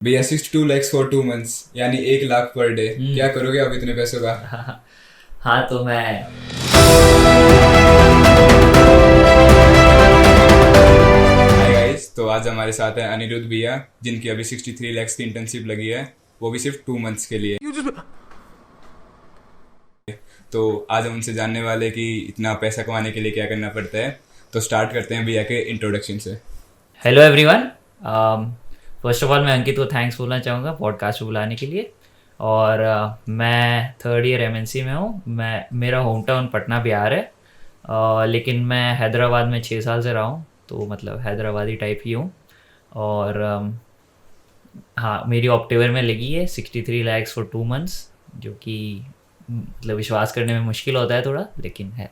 भैया 62 lakhs for 2 months, यानी 1 lakh per day. क्या करोगे आप इतने पैसों का? हाँ तो मैं हाय गाइस, तो आज हमारे साथ है अनिरुद्ध भैया, जिनकी अभी 63 lakhs की इंटर्नशिप लगी है, वो भी सिर्फ 2 months के लिए। तो आज हम उनसे जानने वाले कि इतना पैसा कमाने के लिए क्या करना पड़ता है। तो स्टार्ट करते हैं भैया के इंट्रोडक्शन से। Hello everyone. First of all मैं अंकित को थैंक्स बोलना चाहूँगा पॉडकास्ट को बुलाने के लिए। और मैं थर्ड ईयर एमएनसी में हूँ। मैं मेरा होम टाउन पटना बिहार है। लेकिन मैं हैदराबाद में 6 साल से रहा हूँ, तो मतलब हैदराबादी टाइप ही हूँ। और हाँ, मेरी अक्टूबर में लगी है 63 lakhs फॉर 2 months, जो कि मतलब विश्वास करने में मुश्किल होता है थोड़ा, लेकिन है।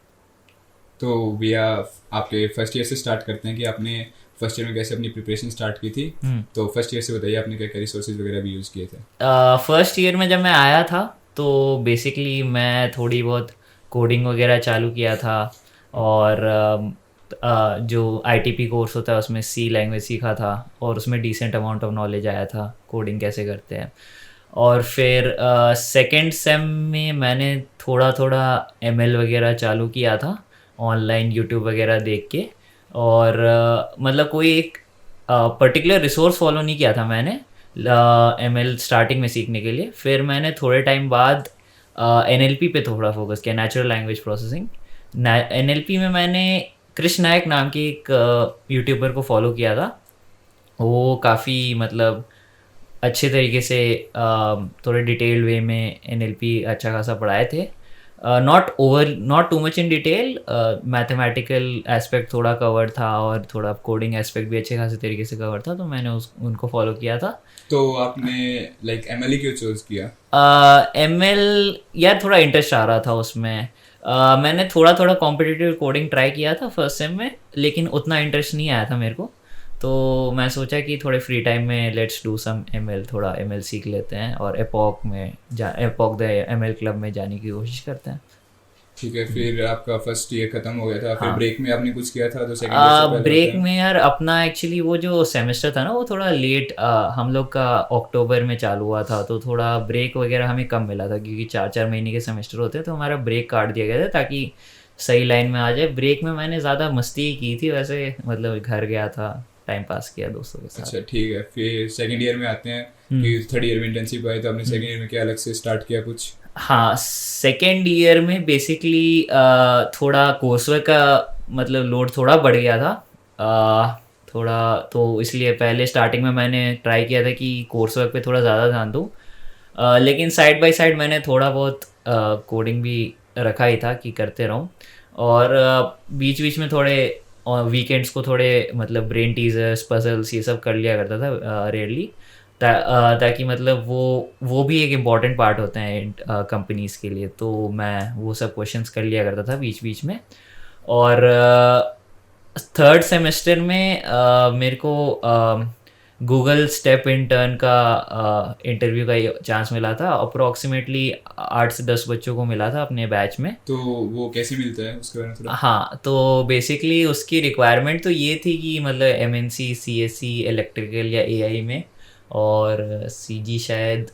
तो भैया आपके फर्स्ट ईयर से स्टार्ट करते हैं कि आपने फर्स्ट ईयर में कैसे अपनी प्रिपरेशन स्टार्ट की थी। तो फर्स्ट ईयर से बताइए आपने क्या क्या रिसोर्सेज वगैरह भी यूज़ किए थे। फर्स्ट ईयर में जब मैं आया था तो बेसिकली मैं थोड़ी बहुत कोडिंग वगैरह चालू किया था। और जो आईटीपी कोर्स होता है उसमें सी लैंग्वेज सीखा था, और उसमें डिसेंट अमाउंट ऑफ नॉलेज आया था कोडिंग कैसे करते हैं। और फिर सेकेंड सेम में मैंने थोड़ा थोड़ा एमएल वगैरह चालू किया था, ऑनलाइन यूट्यूब वगैरह देख के। और मतलब कोई एक पर्टिकुलर रिसोर्स फॉलो नहीं किया था मैंने एमएल स्टार्टिंग में सीखने के लिए। फिर मैंने थोड़े टाइम बाद एनएलपी पे थोड़ा फोकस किया, नेचुरल लैंग्वेज प्रोसेसिंग। एनएलपी में मैंने कृष्ण नायक नाम के एक यूट्यूबर को फॉलो किया था। वो काफ़ी मतलब अच्छे तरीके से थोड़े डिटेल्ड वे में एनएलपी अच्छा खासा पढ़ाए थे। Not too much in detail. Mathematical aspect थोड़ा कवर था और थोड़ा कोडिंग एस्पेक्ट भी अच्छे खासे तरीके से कवर था, तो मैंने उनको फॉलो किया था। तो आपने लाइक एमएलई क्यों चूज किया? एमएल यार थोड़ा इंटरेस्ट आ रहा था उसमें। मैंने थोड़ा थोड़ा कॉम्पिटिटिव कोडिंग ट्राई किया था फर्स्ट सेम में, लेकिन उतना इंटरेस्ट नहीं आया था मेरे को। तो मैं सोचा कि थोड़े फ्री टाइम में लेट्स डू सम एमएल, थोड़ा एमएल सीख लेते हैं और एपॉक द एमएल क्लब में जाने की कोशिश करते हैं। ठीक है, फिर आपका फर्स्ट ईयर खत्म हो गया था, फिर ब्रेक में आपने कुछ किया था जो सेकंड ईयर से पहले होता ब्रेक है? में यार अपना एक्चुअली वो जो सेमेस्टर था ना वो थोड़ा लेट, हम लोग का अक्टूबर में चालू हुआ था, तो थोड़ा ब्रेक वगैरह हमें कम मिला था क्योंकि 4 4 महीने के सेमेस्टर होते हैं, तो हमारा ब्रेक काट दिया गया था ताकि सही लाइन में आ जाए। ब्रेक में मैंने ज़्यादा मस्ती ही की थी वैसे, मतलब घर गया था, टाइम पास किया दोस्तों के साथ। अच्छा ठीक है, फिर सेकंड ईयर में आते हैं कि थर्ड ईयर में इंटर्नशिप आई, तो आपने सेकंड ईयर में क्या अलग से स्टार्ट किया कुछ? हाँ, सेकेंड ईयर में बेसिकली थोड़ा कोर्सवर्क का मतलब लोड थोड़ा बढ़ गया था। थोड़ा तो इसलिए पहले स्टार्टिंग में मैंने ट्राई किया था कि कोर्सवर्क पे थोड़ा ज़्यादा ध्यान दूँ। लेकिन साइड बाय साइड मैंने थोड़ा बहुत कोडिंग भी रखा ही था कि करते रहूँ। और बीच बीच में थोड़े वीकेंड्स को थोड़े मतलब ब्रेन टीजर्स पजल्स ये सब कर लिया करता था रेयरली, ताकि मतलब वो भी एक इम्पॉर्टेंट पार्ट होते हैं कंपनीज़ के लिए, तो मैं वो सब क्वेश्चंस कर लिया करता था बीच बीच में। और थर्ड सेमेस्टर में मेरे को गूगल स्टेप इंटर्न का इंटरव्यू का चांस मिला था। अप्रोक्सीमेटली 8 से 10 बच्चों को मिला था अपने बैच में। तो वो कैसे मिलता है उसके बारे में थोड़ा? हाँ, तो बेसिकली उसकी रिक्वायरमेंट तो ये थी कि मतलब एमएनसी सीएससी इलेक्ट्रिकल या एआई में, और सीजी शायद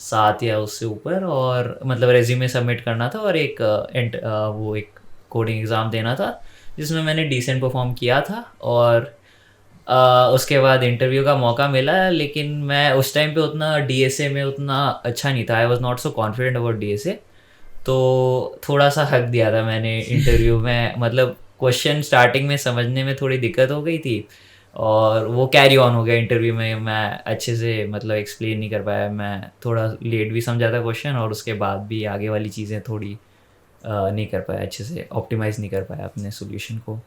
7 या उससे ऊपर, और मतलब रेज्यूमे सबमिट करना था और वो एक कोडिंग एग्ज़ाम देना था जिसमें मैंने डिसेंट परफॉर्म किया था। और उसके बाद इंटरव्यू का मौका मिला, लेकिन मैं उस टाइम पे उतना डीएसए में उतना अच्छा नहीं था। आई was not so confident about DSA, तो थोड़ा सा हक दिया था मैंने इंटरव्यू में। मतलब क्वेश्चन स्टार्टिंग में समझने में थोड़ी दिक्कत हो गई थी, और वो कैरी ऑन हो गया इंटरव्यू में। मैं अच्छे से मतलब एक्सप्लेन नहीं कर पाया, मैं थोड़ा लेट भी समझा था क्वेश्चन, और उसके बाद भी आगे वाली चीज़ें थोड़ी नहीं कर पाया, अच्छे से ऑप्टिमाइज़ नहीं कर पाया अपने सोल्यूशन को।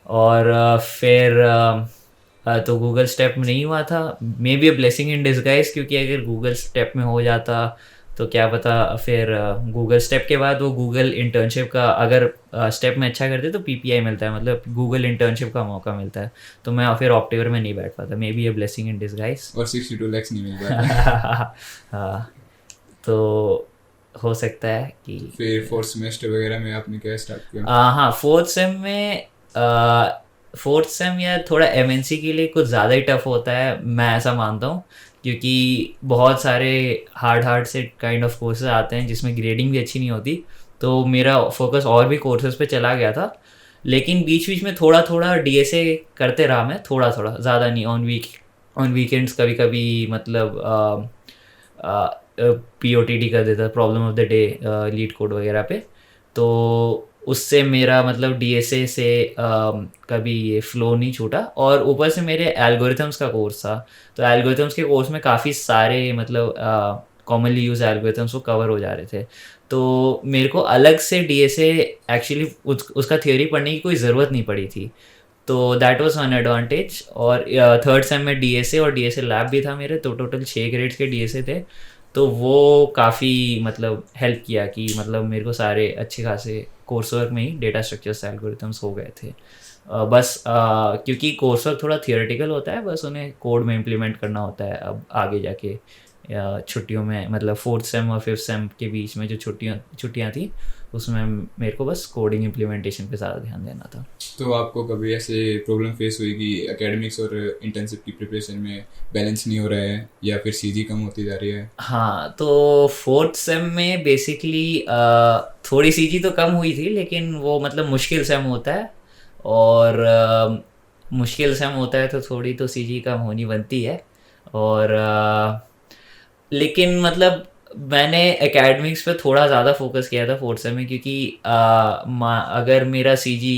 और फिर तो गूगल स्टेप में नहीं हुआ था। May be a blessing in disguise, क्योंकि अगर गूगल स्टेप में हो जाता तो क्या पता फिर गूगल स्टेप के बाद वो गूगल इंटर्नशिप का, अगर स्टेप में अच्छा करते तो पीपीआई मिलता है, मतलब गूगल इंटर्नशिप का मौका मिलता है। तो मैं फिर ऑक्टोबर में नहीं बैठ पाता। May be a blessing in disguise. और 62 lakhs नहीं मिल पाता? हाँ, तो हो सकता है कि तो फिर फोर्थ सेमेस्टर वगैरह में आपने क्या स्टार्ट किया? हाँ, फोर्थ सेम यार थोड़ा एमएनसी के लिए कुछ ज़्यादा ही टफ होता है, मैं ऐसा मानता हूँ। क्योंकि बहुत सारे हार्ड से काइंड ऑफ कोर्सेज आते हैं जिसमें ग्रेडिंग भी अच्छी नहीं होती, तो मेरा फोकस और भी कोर्सेज पे चला गया था। लेकिन बीच बीच में थोड़ा थोड़ा डीएसए करते रहा मैं, थोड़ा थोड़ा, ज़्यादा नहीं, ऑन वीकेंड्स कभी कभी, मतलब पीओटीडी कर देता, problem of the day, leet code वगैरह पे। तो उससे मेरा मतलब डीएसए से कभी ये फ्लो नहीं छूटा। और ऊपर से मेरे एल्गोरिथम्स का कोर्स था, तो एल्गोरिथम्स के कोर्स में काफ़ी सारे मतलब कॉमनली यूज एल्गोरिथम्स वो कवर हो जा रहे थे। तो मेरे को अलग से डीएसए एक्चुअली उसका थ्योरी पढ़ने की कोई ज़रूरत नहीं पड़ी थी। तो दैट वाज वन एडवांटेज। और थर्ड सेम में डीएसए और डीएसए लैब भी था मेरे, तो टोटल 6 ग्रेड्स के डीएसए थे। तो वो काफ़ी मतलब हेल्प किया कि मतलब मेरे को सारे अच्छे खासे कोर्स वर्क में ही डेटा स्ट्रक्चर्स एल्गोरिथम्स हो गए थे। क्योंकि कोर्स वर्क थोड़ा थियोरेटिकल होता है, बस उन्हें कोड में इम्प्लीमेंट करना होता है अब आगे जाके, छुट्टियों में, मतलब 4th सेम और 5th सेम के बीच में जो छुट्टियाँ थी, उसमें मेरे को बस कोडिंग इम्प्लीमेंटेशन पे ज़्यादा ध्यान देना था। तो आपको कभी ऐसे प्रॉब्लम फेस हुई कि एकेडमिक्स और इंटर्नशिप की प्रिपरेशन में बैलेंस नहीं हो रहा है या फिर सीजी कम होती जा रही है? हाँ, तो 4th सेम में बेसिकली थोड़ी सीजी तो कम हुई थी, लेकिन वो मतलब मुश्किल सेम होता है, और मुश्किल सेम होता है तो थोड़ी तो सीजी कम होनी बनती है। और लेकिन मतलब मैंने एकेडमिक्स पे थोड़ा ज़्यादा फोकस किया था 4th सेम में, क्योंकि अगर मेरा सीजी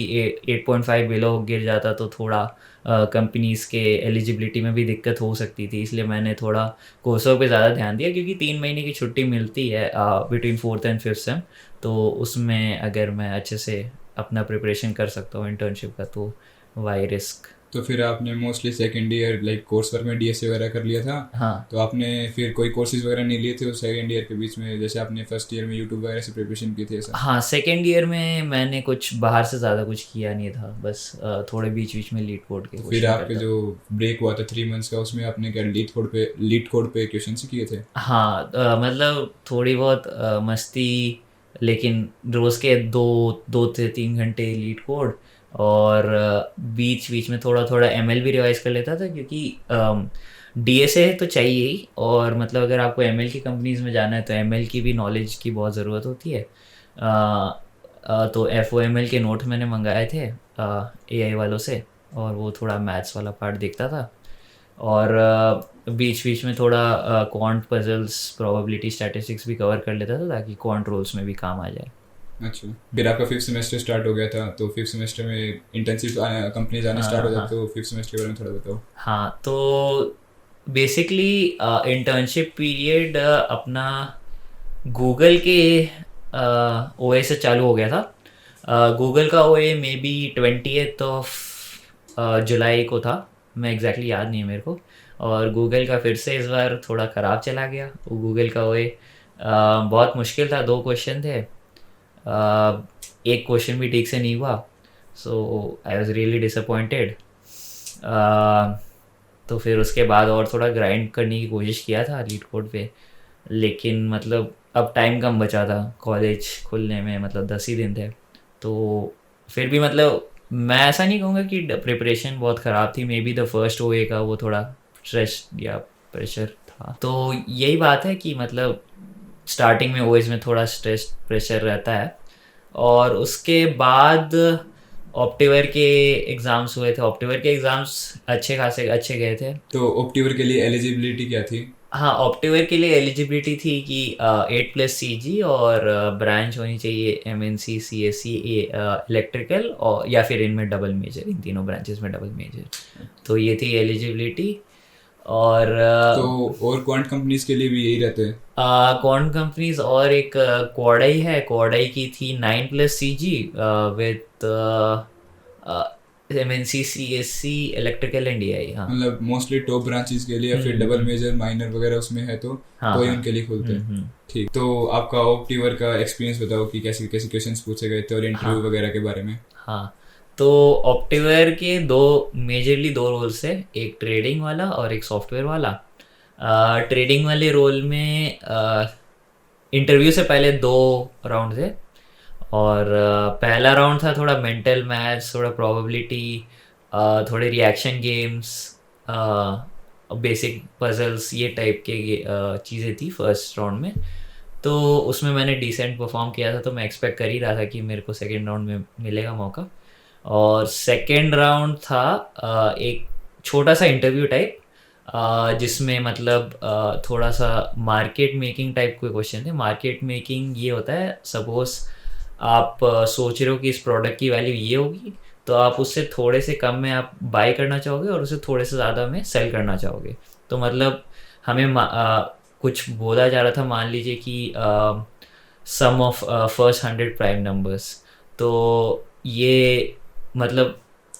8.5 बिलो गिर जाता तो थोड़ा कंपनीज़ के एलिजिबिलिटी में भी दिक्कत हो सकती थी। इसलिए मैंने थोड़ा कोर्सों पे ज़्यादा ध्यान दिया, क्योंकि 3 महीने की छुट्टी मिलती है between 4th and 5th same. तो उसमें अगर मैं अच्छे से अपना प्रिपरेशन कर सकता हूँ इंटर्नशिप का, तो वाई रिस्क। तो फिर आपने mostly second year like course work में डीएसए वगैरह कर लिया था, हाँ तो आपने फिर कोई कोर्सेज वगैरह नहीं लिए थे उस सेकेंड ईयर के बीच में, जैसे आपने फर्स्ट ईयर में यूट्यूब वगैरह से प्रिपरेशन की थी ऐसा? हाँ, सेकेंड ईयर में मैंने कुछ बाहर से ज़्यादा कुछ किया नहीं था, बस थोड़े बीच बीच में लीड कोड के तो फिर क्वेश्चन आपके करता। जो ब्रेक हुआ था 3 मंथ्स का, उसमें आपने क्या लीड कोड पे क्वेश्चन ही किए थे? हाँ, मतलब थोड़ी बहुत मस्ती, लेकिन रोज़ के 2 से 3 घंटे लीड कोड। और बीच बीच में थोड़ा थोड़ा एमएल भी रिवाइज कर लेता था, क्योंकि डीएसए तो चाहिए ही, और मतलब अगर आपको एमएल की कंपनीज में जाना है तो एमएल की भी नॉलेज की बहुत ज़रूरत होती है। तो एफओएमएल के नोट मैंने मंगाए थे एआई वालों से, और वो थोड़ा मैथ्स वाला पार्ट देखता था। और बीच बीच में थोड़ा क्वांट पजल्स, प्रोबेबिलिटी स्टैटिस्टिक्स भी कवर कर लेता था, ताकि क्वांट रोल्स में भी काम आ जाए। अच्छा, फिर आपका 5th सेमेस्टर स्टार्ट हो गया था, तो 5th सेमेस्टर में इंटर्नशिप कंपनीज आने स्टार्ट हो हाँ जाते, तो 5th सेमेस्टर के बारे में थोड़ा बताओ। हाँ, तो बेसिकली इंटर्नशिप पीरियड अपना गूगल के ओए से चालू हो गया था। गूगल का ओए may be 20th of July को था, मैं एग्जैक्टली याद नहीं है मेरे को। और गूगल का फिर से इस बार थोड़ा ख़राब चला गया वो गूगल का ओए। बहुत मुश्किल था, 2 क्वेश्चन थे, एक क्वेश्चन भी ठीक से नहीं हुआ, सो आई वॉज रियली डिसअपॉइंटेड। तो फिर उसके बाद और थोड़ा ग्राइंड करने की कोशिश किया था लीड कोड पे, लेकिन मतलब अब टाइम कम बचा था, कॉलेज खुलने में मतलब 10 ही दिन थे। तो फिर भी मतलब मैं ऐसा नहीं कहूँगा कि प्रिपरेशन बहुत ख़राब थी, मे बी द फर्स्ट ओए का वो थोड़ा स्ट्रेस या प्रेशर था। तो यही बात है कि मतलब स्टार्टिंग में ओएस में थोड़ा स्ट्रेस प्रेशर रहता है। और उसके बाद ऑप्टिवर के एग्ज़ाम्स हुए थे, ऑप्टिवर के एग्ज़ाम्स अच्छे खासे अच्छे गए थे। तो ऑप्टिवर के लिए एलिजिबिलिटी क्या थी? हाँ, ऑप्टिवर के लिए एलिजिबिलिटी थी कि 8+CG और ब्रांच होनी चाहिए MNC CSE इलेक्ट्रिकल, और या फिर इनमें डबल मेजर, इन तीनों ब्रांचेस में डबल मेजर। तो ये थी एलिजिबिलिटी। और तो और क्वांट कंपनीज के लिए भी यही रहते हैं? कौन कंपनीज, और एक क्वाडाई है, क्वाडाई की थी 9+CG with MNC CSE electrical and EI। हाँ मतलब मोस्टली टॉप ब्रांचेस के लिए, या फिर डबल मेजर माइनर वगैरह उसमें है हाँ ही हाँ। उनके लिए खुलते हैं। ठीक, तो आपका ऑप्टिवर का एक्सपीरियंस बताओ कि कैसे कैसे क्वेश्चंस पूछे गए थे और इंटरव्यू वगैरह के बारे में। हाँ, तो ऑप्टिवेयर के मेजरली 2 रोल्स है, एक ट्रेडिंग वाला और एक सॉफ्टवेयर वाला। ट्रेडिंग वाले रोल में इंटरव्यू से पहले 2 राउंड थे। और पहला राउंड था थोड़ा मेंटल मैथ्स, थोड़ा प्रोबेबिलिटी, थोड़े रिएक्शन गेम्स, बेसिक पजल्स ये टाइप के चीज़ें थी फर्स्ट राउंड में। तो उसमें मैंने डिसेंट परफॉर्म किया था, तो मैं एक्सपेक्ट कर ही रहा था कि मेरे को सेकेंड राउंड में मिलेगा मौका। और सेकेंड राउंड था एक छोटा सा इंटरव्यू टाइप, जिसमें मतलब थोड़ा सा मार्केट मेकिंग टाइप के क्वेश्चन थे। मार्केट मेकिंग ये होता है, सपोज आप सोच रहे हो कि इस प्रोडक्ट की वैल्यू ये होगी, तो आप उससे थोड़े से कम में आप बाय करना चाहोगे और उसे थोड़े से ज़्यादा में सेल करना चाहोगे। तो मतलब हमें कुछ बोला जा रहा था, मान लीजिए कि सम ऑफ फर्स्ट 100 प्राइम नंबर्स। तो ये मतलब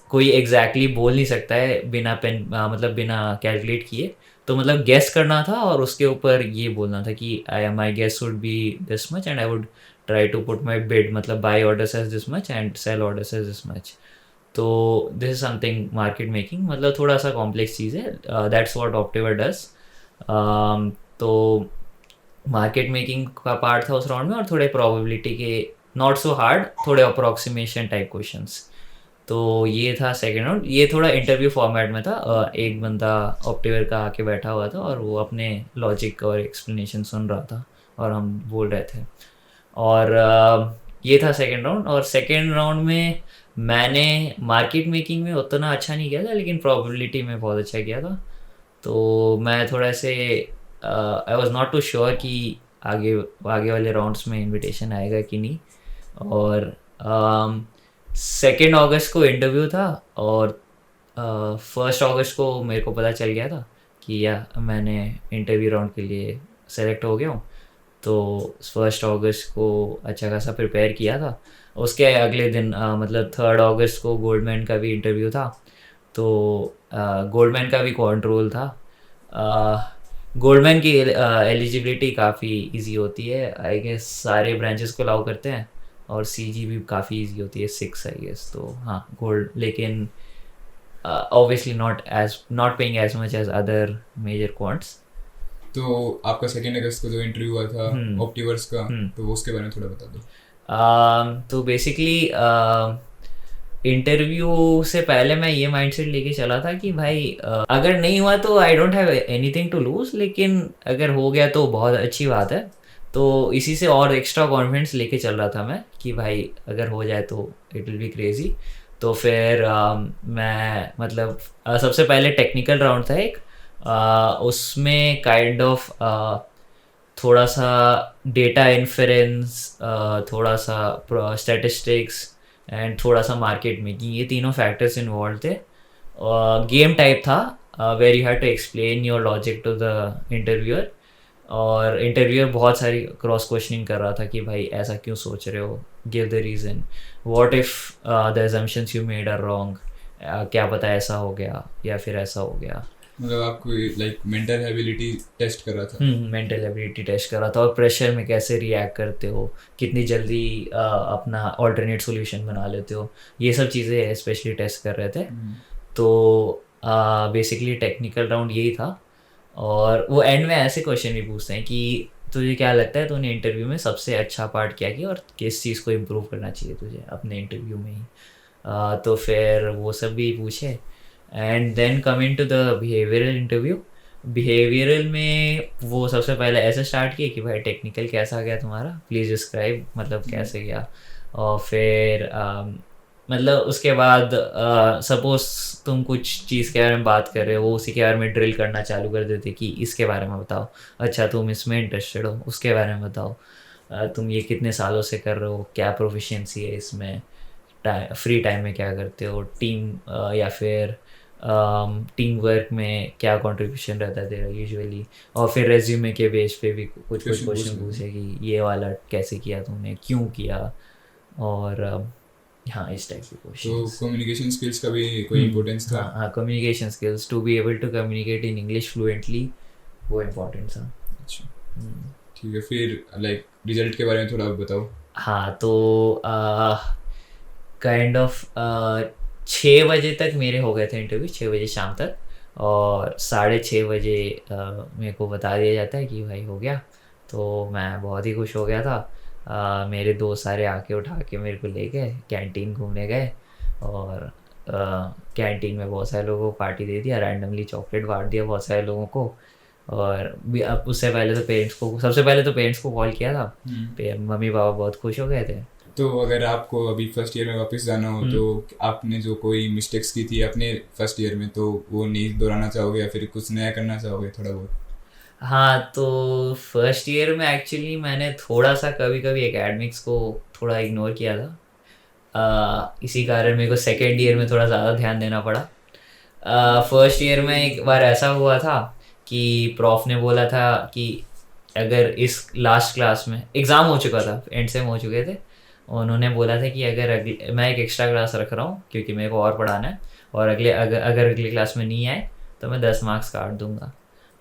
कोई एग्जैक्टली बोल नहीं सकता है बिना पेन मतलब बिना कैलकुलेट किए। तो मतलब गेस करना था और उसके ऊपर ये बोलना था कि I my guess would be this much and I would try to put my bid, मतलब buy orders as this much and sell orders as this much. तो this is something market making, मतलब थोड़ा सा complex चीज़ है। That's what Optiver does. तो market making का part था उस राउंड में, और थोड़े प्रोबेबिलिटी के, नॉट सो हार्ड, थोड़े अप्रोक्सीमेशन टाइप क्वेश्चंस। तो ये था सेकेंड राउंड। ये थोड़ा इंटरव्यू फॉर्मेट में था। एक बंदा ऑप्टिवर का आके बैठा हुआ था और वो अपने लॉजिक और एक्सप्लेनेशन सुन रहा था और हम बोल रहे थे। और ये था सेकेंड राउंड। और सेकेंड राउंड में मैंने मार्केट मेकिंग में उतना अच्छा नहीं किया था, लेकिन प्रोबेबिलिटी में बहुत अच्छा किया था। तो मैं थोड़ा से I was not too sure कि आगे आगे वाले राउंड्स में इनविटेशन आएगा कि नहीं। और सेकेंड अगस्त को इंटरव्यू था, और फर्स्ट अगस्त को मेरे को पता चल गया था कि या मैंने इंटरव्यू राउंड के लिए सेलेक्ट हो गया हूँ। तो फर्स्ट अगस्त को अच्छा खासा प्रिपेयर किया था। उसके अगले दिन मतलब थर्ड अगस्त को गोल्डमैन का भी इंटरव्यू था। तो गोल्डमैन का भी क्वांट रोल था। गोल्डमैन की एलिजिबिलिटी काफ़ी इजी होती है, आई गेस सारे ब्रांचेस को अलाउ करते हैं, और सीजी भी काफ़ी इजी होती है, 6 आई गेस। तो हाँ गोल्ड, लेकिन obviously not paying as much as other major quants. तो आपका सेकेंड अगस्त को जो इंटरव्यू हुआ था ऑप्टिवर्स का, तो वो उसके बारे में थोड़ा बता दो। तो बेसिकली इंटरव्यू से पहले मैं ये माइंडसेट लेके चला था कि भाई अगर नहीं हुआ तो I don't have anything to lose, लेकिन अगर हो गया तो बहुत अच्छी बात है। तो इसी से और एक्स्ट्रा कॉन्फिडेंस लेके चल रहा था मैं कि भाई अगर हो जाए तो इट विल बी क्रेजी। तो फिर मैं मतलब सबसे पहले टेक्निकल राउंड था एक, उसमें काइंड ऑफ थोड़ा सा डेटा इन्फरेंस, थोड़ा सा स्टैटिस्टिक्स एंड थोड़ा सा मार्केट मेकिंग, ये तीनों फैक्टर्स इन्वॉल्व थे। गेम टाइप था where you have to explain your logic to the interviewer. और इंटरव्यूअर बहुत सारी क्रॉस क्वेश्चनिंग कर रहा था कि भाई ऐसा क्यों सोच रहे हो, give the reason, what if the assumptions you made are wrong, क्या पता ऐसा हो गया या फिर ऐसा हो गया। मतलब आपको लाइक मेंटल एबिलिटी टेस्ट कर रहा था। मेंटल एबिलिटी टेस्ट कर रहा था, और प्रेशर में कैसे रिएक्ट करते हो, कितनी जल्दी अपना ऑल्टरनेट सॉल्यूशन बना लेते हो, ये सब चीज़ें स्पेशली टेस्ट कर रहे थे। तो बेसिकली टेक्निकल राउंड यही था। और वो एंड में ऐसे क्वेश्चन भी पूछते हैं कि तुझे क्या लगता है तूने इंटरव्यू में सबसे अच्छा पार्ट क्या किया और किस चीज़ को इम्प्रूव करना चाहिए तुझे अपने इंटरव्यू में ही। तो फिर वो सब भी पूछे। And then coming to the behavioural interview. Behavioural में वो सबसे पहले ऐसे स्टार्ट किए कि भाई टेक्निकल कैसा गया तुम्हारा, प्लीज़ डिस्क्राइब, मतलब कैसे गया। और फिर मतलब उसके बाद सपोज तुम कुछ चीज़ के बारे में बात कर रहे हो, वो उसी के बारे में ड्रिल करना चालू कर देते कि इसके बारे में बताओ, अच्छा तुम इसमें इंटरेस्टेड हो, उसके बारे में बताओ, तुम ये कितने सालों से कर रहे हो, क्या प्रोफिशिएंसी है इसमें, फ्री टाइम में क्या करते हो, टीम या फिर टीम वर्क में क्या कंट्रीब्यूशन रहता है तेरा यूजुअली। और फिर रेज्यूमे के बेस पे भी कुछ क्वेश्चन पूछे कि ये वाला कैसे किया तुमने, क्यों किया, और हाँ इस टाइप के क्वेश्चन। तो कम्युनिकेशन स्किल्स का भी कोई इम्पोर्टेंस था? हाँ communication skills, to be able to communicate in English fluently, वो इम्पोर्टेंट था। अच्छा ठीक है, फिर लाइक रिजल्ट के बारे में थोड़ा बताओ। हाँ तो काइंड ऑफ 6 बजे तक मेरे हो गए थे इंटरव्यू, 6 बजे शाम तक, और 6:30 बजे मेरे को बता दिया जाता है कि भाई हो गया। तो मैं बहुत ही खुश हो गया था। मेरे दोस्त सारे आके उठा के मेरे को ले गए, कैंटीन घूमने गए, और कैंटीन में बहुत सारे लोगों को पार्टी दे दिया, रैंडमली चॉकलेट बांट दिया बहुत सारे लोगों को। और अब उससे पहले तो पेरेंट्स को, सबसे पहले तो पेरेंट्स को कॉल किया था, मम्मी पापा बहुत खुश हो गए थे। तो अगर आपको अभी फर्स्ट ईयर में वापस जाना हो तो आपने जो कोई मिस्टेक्स की थी अपने फर्स्ट ईयर में, तो वो नहीं दोहराना चाहोगे या फिर कुछ नया करना चाहोगे थोड़ा बहुत? हाँ, तो फर्स्ट ईयर में एक्चुअली मैंने थोड़ा सा कभी कभी एकेडमिक्स को थोड़ा इग्नोर किया था। इसी कारण मेरे को सेकेंड ईयर में थोड़ा ज़्यादा ध्यान देना पड़ा। फर्स्ट ईयर में एक बार ऐसा हुआ था कि प्रॉफ ने बोला था कि अगर इस लास्ट क्लास में एग्ज़ाम हो चुका था, एंड सेम हो चुके थे, उन्होंने बोला था कि अगर अगले, मैं एक एक्स्ट्रा क्लास रख रहा हूँ क्योंकि मेरे को और पढ़ाना है, और अगर अगले क्लास में नहीं आए तो मैं 10 मार्क्स काट दूंगा।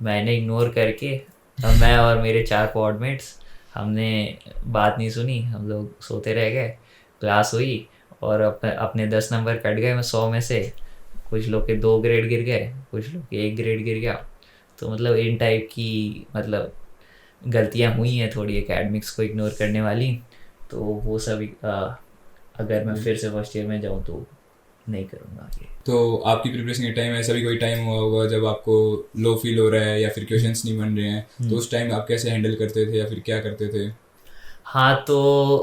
मैंने इग्नोर करके, मैं और मेरे 4 कोऑर्डिनेट्स, हमने बात नहीं सुनी, हम लोग सोते रह गए। क्लास हुई और अपने 10 नंबर कट गए मैं 100 में से। कुछ लोग के 2 ग्रेड गिर गए, कुछ लोग के 1 ग्रेड गिर गया। तो मतलब इन टाइप की मतलब गलतियाँ हुई हैं थोड़ी एकेडमिक्स को इग्नोर करने वाली। तो वो सब अगर मैं फिर से फर्स्ट ईयर में जाऊँ तो नहीं करूँगा आगे। तो आपकी प्रिपरेशन के टाइम ऐसा भी कोई टाइम हुआ होगा जब आपको लो फील हो रहा है या फिर क्वेश्चंस नहीं बन रहे हैं, तो उस टाइम आप कैसे हैंडल करते थे या फिर क्या करते थे? हाँ, तो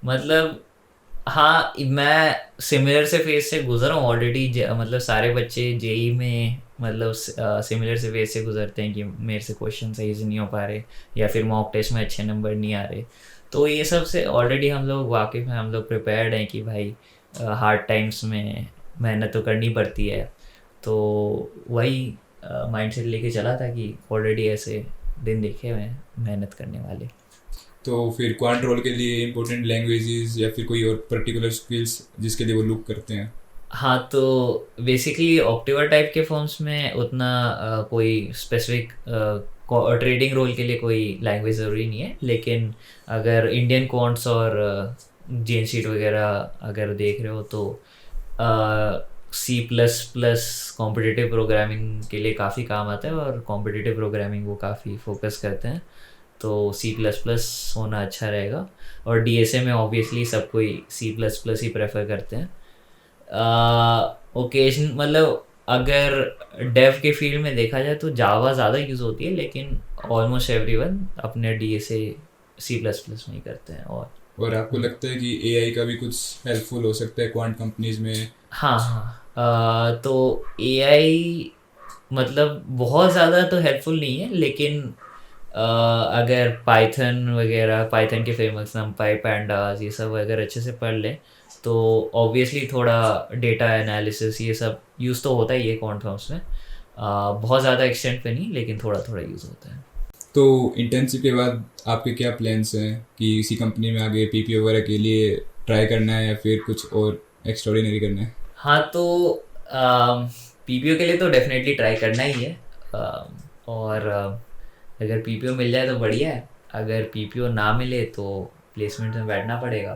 मतलब हाँ, मैं सिमिलर से फेज से गुजरा हूँ ऑलरेडी। मतलब सारे बच्चे जेई में मतलब सिमिलर से फेज से गुजरते हैं कि मेरे से क्वेश्चन सही से नहीं हो पा रहे या फिर मॉक टेस्ट में अच्छे नंबर नहीं आ रहे। तो ये सब से ऑलरेडी हम लोग वाकिफ़ हैं, हम लोग प्रिपेयर्ड हैं कि भाई हार्ड टाइम्स में मेहनत तो करनी पड़ती है। तो वही माइंडसेट लेके चला था कि ऑलरेडी ऐसे दिन देखे हुए हैं मेहनत करने वाले। तो फिर क्वांट रोल के लिए इम्पोर्टेंट लैंग्वेजेस या फिर कोई और पर्टिकुलर स्किल्स जिसके लिए वो लुक करते हैं? हाँ, तो बेसिकली ऑप्टिवर टाइप के फॉर्म्स में उतना कोई स्पेसिफिक ट्रेडिंग रोल के लिए कोई लैंग्वेज ज़रूरी नहीं है। लेकिन अगर इंडियन क्वांट्स और जेन शीट वगैरह अगर देख रहे हो तो C++ कॉम्पिटिटिव प्रोग्रामिंग के लिए काफ़ी काम आता है, और कॉम्पिटिटिव प्रोग्रामिंग वो काफ़ी फोकस करते हैं। तो C++ होना अच्छा रहेगा। और DSA में ऑब्वियसली सब कोई C++ ही प्रेफर करते हैं। ओकेजन मतलब अगर डेव के फील्ड में देखा जाए तो जावा ज़्यादा यूज़ होती है, लेकिन ऑलमोस्ट एवरीवन अपने DSA C++ में ही करते हैं। और आपको लगता है कि AI का भी कुछ हेल्पफुल हो सकता है क्वांट कंपनीज में? हाँ हाँ, तो AI मतलब बहुत ज़्यादा तो हेल्पफुल नहीं है, लेकिन अगर पाइथन वगैरह, पाइथन के फ्रेमवर्क्स नमपाई, पैंडास, ये सब अगर अच्छे से पढ़ लें तो ऑब्वियसली थोड़ा डेटा एनालिसिस ये सब यूज़ तो होता ही है क्वांट फॉर्म्स में। बहुत ज़्यादा एक्सटेंट पे नहीं, लेकिन थोड़ा थोड़ा यूज़ होता है। तो इंटर्नशिप के बाद आपके क्या प्लान्स हैं कि इसी कंपनी में आगे PPO वगैरह के लिए ट्राई करना है या फिर कुछ और एक्स्ट्राऑर्डिनरी करना है? हाँ, तो PPO के लिए तो डेफिनेटली ट्राई करना ही है। और अगर PPO मिल जाए तो बढ़िया है, अगर PPO ना मिले तो प्लेसमेंट में बैठना पड़ेगा।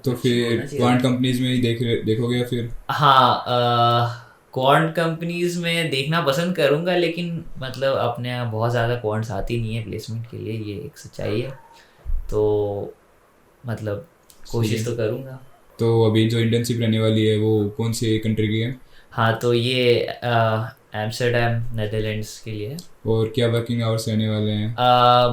तो फिर क्वांट कंपनीज में ही देखोगे या फिर? हाँ, क्वांट कंपनीज में देखना पसंद करूँगा, लेकिन मतलब अपने यहाँ बहुत ज़्यादा क्वांट्स आती नहीं है प्लेसमेंट के लिए, ये एक सच्चाई है। तो मतलब कोशिश तो करूँगा। तो अभी जो इंटर्नशिप रहने वाली है वो कौन सी कंट्री की है? हाँ, तो ये एम्स्टर्डम नेदरलैंड्स के लिए है। और क्या वर्किंग आवर्स रहने वाले हैं?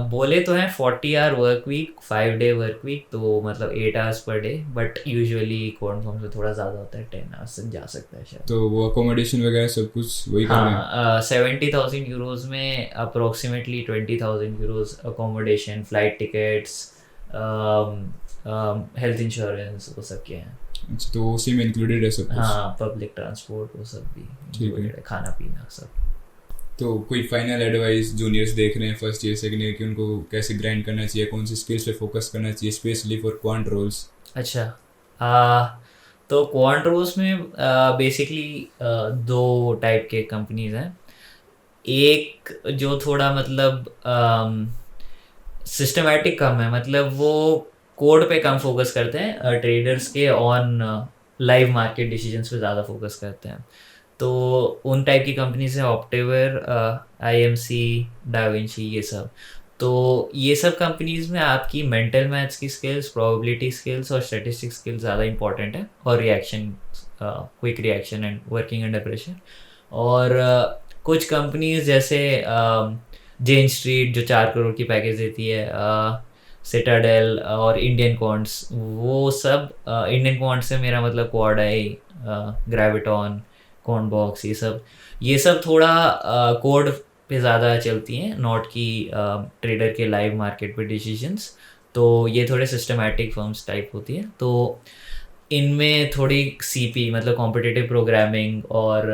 बोले तो हैं 40 hour work week, 5 day work week, तो मतलब 8 hours per day, but usually quant firm से थोड़ा ज़्यादा होता है, 10 आवर्स तक जा सकता है शायद। तो वो अकोमोडेशन वगैरह सब कुछ वही कर रहे हैं? हाँ, 70,000 यूरोज़ में approximately 20,000 euros accommodation, flight tickets, health insurance, वो सब के हैं। अच्छा, तो उसी में इंक्लूडेड है सब कुछ? हाँ, पब्लिक ट्रांसपोर्ट वो सब भी included है, खाना पीना सब। तो कोई फाइनल एडवाइस जूनियर्स देख रहे हैं फर्स्ट ईयर सेकेंड ईयर कि उनको कैसे ग्राइंड करना चाहिए, कौन सी स्किल्स पे फोकस करना चाहिए स्पेशली फॉर क्वांट रोल्स? अच्छा, तो क्वांट रोल्स में बेसिकली 2 टाइप के कंपनीज हैं। एक जो थोड़ा मतलब सिस्टमैटिक कम है, मतलब वो कोड पे कम फोकस करते हैं, ट्रेडर्स के ऑन लाइव मार्केट डिसीजंस पे ज़्यादा फोकस करते हैं। तो उन टाइप की कंपनीज हैं ऑप्टिवर, IMC, डाविंची, ये सब। तो ये सब कंपनीज में आपकी मेंटल मैथ्स की स्किल्स, प्रोबेबिलिटी स्किल्स और स्टैटिस्टिक्स स्किल्स ज़्यादा इंपॉर्टेंट है, और reaction quick reaction and working under pressure. और कुछ कंपनीज जैसे जेन स्ट्रीट जो 4 करोड़ की पैकेज देती है, सिटाडेल और इंडियन क्वांट्स, वो सब इंडियन क्वांट्स से मेरा मतलब क्वाड आई, ग्रेविटॉन, कॉनबॉक्स, ये सब थोड़ा कोड पे ज़्यादा चलती हैं, नॉट की ट्रेडर के लाइव मार्केट पे डिसीजंस। तो ये थोड़े सिस्टमैटिक फर्म्स टाइप होती है। तो इनमें थोड़ी सीपी मतलब कॉम्पिटिटिव प्रोग्रामिंग और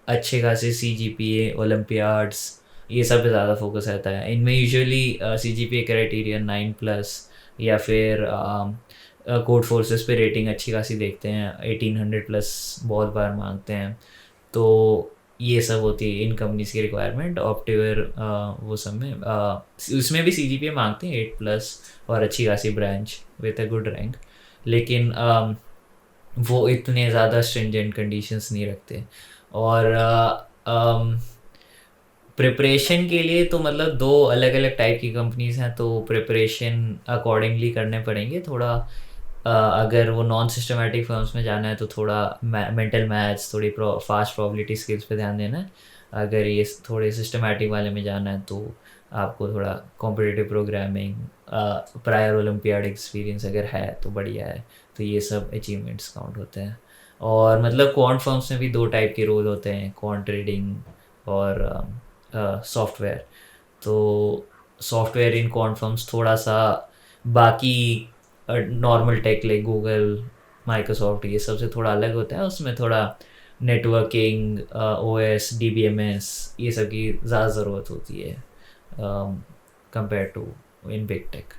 अच्छे खासे CGPA, ओलंपियाड्स, ये सब पे ज़्यादा फोकस रहता है। इनमें यूजुअली CGPA क्राइटेरियन 9+ या फिर कोड फोर्सेस पे रेटिंग अच्छी खासी देखते हैं, 1800+ बॉल बार मांगते हैं। तो ये सब होती है इन कंपनीज की रिक्वायरमेंट। ऑप्टिवेयर वो सब में उसमें भी CGPA मांगते हैं 8+ और अच्छी खासी branch with a good rank, लेकिन वो इतने ज़्यादा स्ट्रिंजेंट कंडीशंस नहीं रखते। और प्रिपरेशन के लिए तो मतलब 2 अलग अलग टाइप की कंपनीज हैं, तो प्रिपरेशन अकॉर्डिंगली करने पड़ेंगे थोड़ा। अगर वो नॉन सिस्टमेटिक फर्म्स में जाना है तो थोड़ा मेंटल मैथ्स, थोड़ी फास्ट प्रोबेबिलिटी स्किल्स पे ध्यान देना है। अगर ये थोड़े सिस्टमेटिक वाले में जाना है तो आपको थोड़ा competitive programming, prior olympiad experience अगर है तो बढ़िया है। तो ये सब अचीवमेंट्स काउंट होते हैं। और मतलब क्वांट फर्म्स में भी 2 टाइप के रोल होते हैं, क्वांट ट्रेडिंग और सॉफ्टवेयर। तो सॉफ्टवेयर इन क्वांट फर्म्स थोड़ा सा बाकी normal tech like Google, Microsoft, ये सब से थोड़ा अलग होता है। उसमें थोड़ा नेटवर्किंग, OS, DBMS, ये सब की ज़्यादा ज़रूरत होती है compare to in big take.